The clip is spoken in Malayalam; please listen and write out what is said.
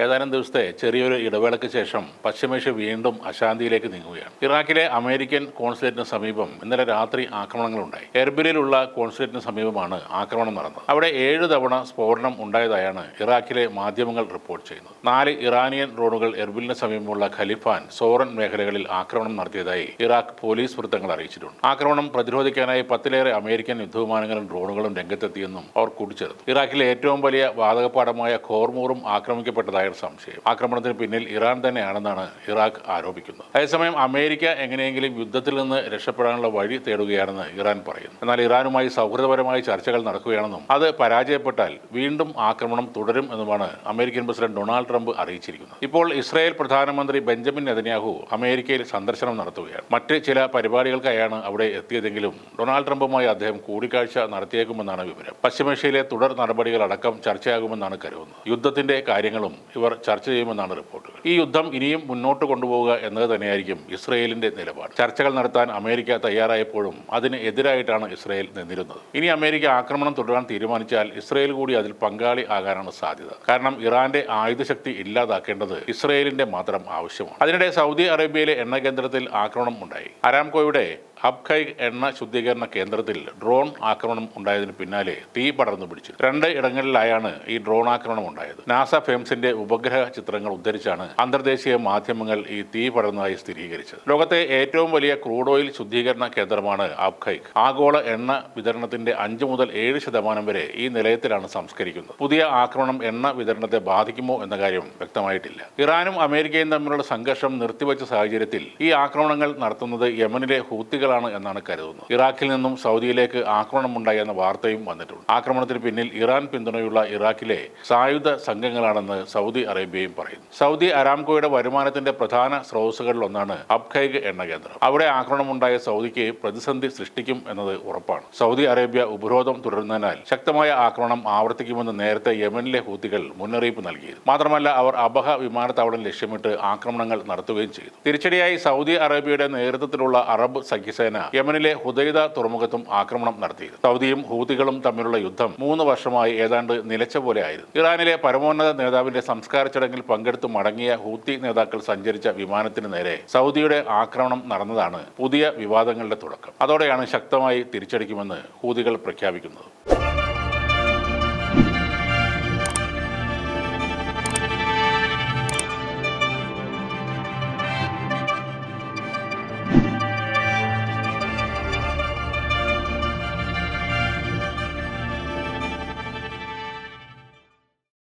ഏതാനും ദിവസത്തെ ചെറിയൊരു ഇടവേളയ്ക്ക് ശേഷം പശ്ചിമേഷ്യ വീണ്ടും അശാന്തിയിലേക്ക് നീങ്ങുകയാണ്. ഇറാഖിലെ അമേരിക്കൻ കോൺസുലേറ്റിന് സമീപം ഇന്നലെ രാത്രി ആക്രമണങ്ങളുണ്ടായി. എർബിലിലുള്ള കോൺസുലേറ്റിന് സമീപമാണ് ആക്രമണം നടന്നത്. അവിടെ 7 തവണ സ്ഫോടനം ഉണ്ടായതായാണ് ഇറാഖിലെ മാധ്യമങ്ങൾ റിപ്പോർട്ട് ചെയ്യുന്നത്. 4 ഇറാനിയൻ ഡ്രോണുകൾ എർബിലിന് സമീപമുള്ള ഖലിഫാൻ, സോറൻ മേഖലകളിൽ ആക്രമണം നടത്തിയതായി ഇറാഖ് പോലീസ് വൃത്തങ്ങൾ അറിയിച്ചിട്ടുണ്ട്. ആക്രമണം പ്രതിരോധിക്കാനായി 10ലേറെ അമേരിക്കൻ യുദ്ധവിമാനങ്ങളും ഡ്രോണുകളും രംഗത്തെത്തിയെന്നും അവർ കൂട്ടിച്ചേർത്തു. ഇറാഖിലെ ഏറ്റവും വലിയ വാതകപ്പാടമായ ഖോർമൂറും ആക്രമിക്കപ്പെട്ടതായി സംശയം. ആക്രമണത്തിന് പിന്നിൽ ഇറാൻ തന്നെയാണെന്നാണ് ഇറാഖ് ആരോപിക്കുന്നത്. അതേസമയം അമേരിക്ക എങ്ങനെയെങ്കിലും യുദ്ധത്തിൽ നിന്ന് രക്ഷപ്പെടാനുള്ള വഴി തേടുകയാണെന്ന് ഇറാൻ പറയുന്നു. എന്നാൽ ഇറാനുമായി സൗഹൃദപരമായ ചർച്ചകൾ നടക്കുകയാണെന്നും അത് പരാജയപ്പെട്ടാൽ വീണ്ടും ആക്രമണം തുടരും എന്നുമാണ് അമേരിക്കൻ പ്രസിഡന്റ് ഡൊണാൾഡ് ട്രംപ് അറിയിച്ചിരിക്കുന്നത്. ഇപ്പോൾ ഇസ്രായേൽ പ്രധാനമന്ത്രി ബെഞ്ചമിൻ നെതന്യാഹു അമേരിക്കയിൽ സന്ദർശനം നടത്തുകയാണ്. മറ്റ് ചില പരിപാടികൾക്കായാണ് അവിടെ എത്തിയതെങ്കിലും ഡൊണാൾഡ് ട്രംപുമായി അദ്ദേഹം കൂടിക്കാഴ്ച നടത്തിയേക്കുമെന്നാണ് വിവരം. പശ്ചിമേഷ്യയിലെ തുടർ നടപടികളടക്കം ചർച്ചയാകുമെന്നാണ് കരുതുന്നത്. യുദ്ധത്തിന്റെ കാര്യങ്ങളും ഇവർ ചർച്ച ചെയ്യുമെന്നാണ് റിപ്പോർട്ടുകൾ. ഈ യുദ്ധം ഇനിയും മുന്നോട്ട് കൊണ്ടുപോവുക എന്നത് തന്നെയായിരിക്കും ഇസ്രയേലിന്റെ നിലപാട്. ചർച്ചകൾ നടത്താൻ അമേരിക്ക തയ്യാറായപ്പോഴും അതിന് എതിരായിട്ടാണ് ഇസ്രയേൽ നിന്നിരുന്നത്. ഇനി അമേരിക്ക ആക്രമണം തുടരാൻ തീരുമാനിച്ചാൽ ഇസ്രയേൽ കൂടി അതിൽ പങ്കാളി ആകാനാണ് സാധ്യത. കാരണം ഇറാന്റെ ആയുധശക്തി ഇല്ലാതാക്കേണ്ടത് ഇസ്രയേലിന്റെ മാത്രം ആവശ്യമാണ്. അതിനിടെ സൗദി അറേബ്യയിലെ എണ്ണ കേന്ദ്രത്തിൽ ആക്രമണം ഉണ്ടായി. അരാംകോയുടെ അബ്ഖൈഗ് എണ്ണ ശുദ്ധീകരണ കേന്ദ്രത്തിൽ ഡ്രോൺ ആക്രമണം ഉണ്ടായതിന് പിന്നാലെ തീ പടർന്നു പിടിച്ചു. 2 ഇടങ്ങളിലായാണ് ഈ ഡ്രോൺ ആക്രമണം ഉണ്ടായത്. നാസ ഫെംസിന്റെ ഉപഗ്രഹ ചിത്രങ്ങൾ ഉദ്ധരിച്ചാണ് അന്തർദേശീയ മാധ്യമങ്ങൾ ഈ തീ പടർന്നതായി സ്ഥിരീകരിച്ചത്. ലോകത്തെ ഏറ്റവും വലിയ ക്രൂഡ് ഓയിൽ ശുദ്ധീകരണ കേന്ദ്രമാണ് അബ്ഖൈഗ്. ആഗോള എണ്ണ വിതരണത്തിന്റെ 5 മുതൽ 7% വരെ ഈ നിലയത്തിലാണ് സംസ്കരിക്കുന്നത്. പുതിയ ആക്രമണം എണ്ണ വിതരണത്തെ ബാധിക്കുമോ എന്ന കാര്യം വ്യക്തമായിട്ടില്ല. ഇറാനും അമേരിക്കയും തമ്മിലുള്ള സംഘർഷം നിർത്തിവച്ച സാഹചര്യത്തിൽ ഈ ആക്രമണങ്ങൾ നടത്തുന്നത് യമനിലെ ഹൂത്തികളാണ് എന്നാണ് കരുതുന്നത്. ഇറാഖിൽ നിന്നും സൗദിയിലേക്ക് ആക്രമണമുണ്ടായി എന്ന വാർത്തയും വന്നിട്ടുണ്ട്. ആക്രമണത്തിന് പിന്നിൽ ഇറാൻ പിന്തുണയുള്ള ഇറാഖിലെ സായുധ സംഘങ്ങളാണെന്ന് സൗദി അറേബ്യയും പറയുന്നു. സൗദി അരാംകോയുടെ വരുമാനത്തിന്റെ പ്രധാന സ്രോതസ്സുകളിലൊന്നാണ് അബ്ഖൈഗ് എണ്ണ കേന്ദ്രം. അവിടെ ആക്രമണമുണ്ടായ സൗദിക്ക് പ്രതിസന്ധി സൃഷ്ടിക്കും എന്നത് ഉറപ്പാണ്. സൗദി അറേബ്യ ഉപരോധം തുടരുന്നതിനാൽ ശക്തമായ ആക്രമണം ആവർത്തിക്കുമെന്ന് നേരത്തെ യമനിലെ ഹൂത്തികൾ മുന്നറിയിപ്പ് നൽകിയിരുന്നു. മാത്രമല്ല അവർ അബഹ വിമാനത്താവളം ലക്ഷ്യമിട്ട് ആക്രമണങ്ങൾ നടത്തുകയും ചെയ്തു. തിരിച്ചടിയായി സൗദി അറേബ്യയുടെ നേതൃത്വത്തിലുള്ള അറബ് സഖ്യസേന യമനിലെ ഹുദൈദ തുറമുഖത്തും ആക്രമണം നടത്തിയിരുന്നു. സൗദിയും ഹൂത്തികളും തമ്മിലുള്ള യുദ്ധം 3 വർഷമായി ഏതാണ്ട് നിലച്ച പോലെ ആയിരുന്നു. ഇറാനിലെ പരമോന്നത നേതാവിന്റെ സംസ്കാര ചടങ്ങിൽ പങ്കെടുത്തു മടങ്ങിയ ഹൂത്തി നേതാക്കൾ സഞ്ചരിച്ച വിമാനത്തിന് നേരെ സൗദിയുടെ ആക്രമണം നടന്നതാണ് പുതിയ വിവാദങ്ങളുടെ തുടക്കം. അതോടെയാണ് ശക്തമായി തിരിച്ചടിക്കുമെന്ന് ഹൂതികൾ പ്രഖ്യാപിക്കുന്നത്.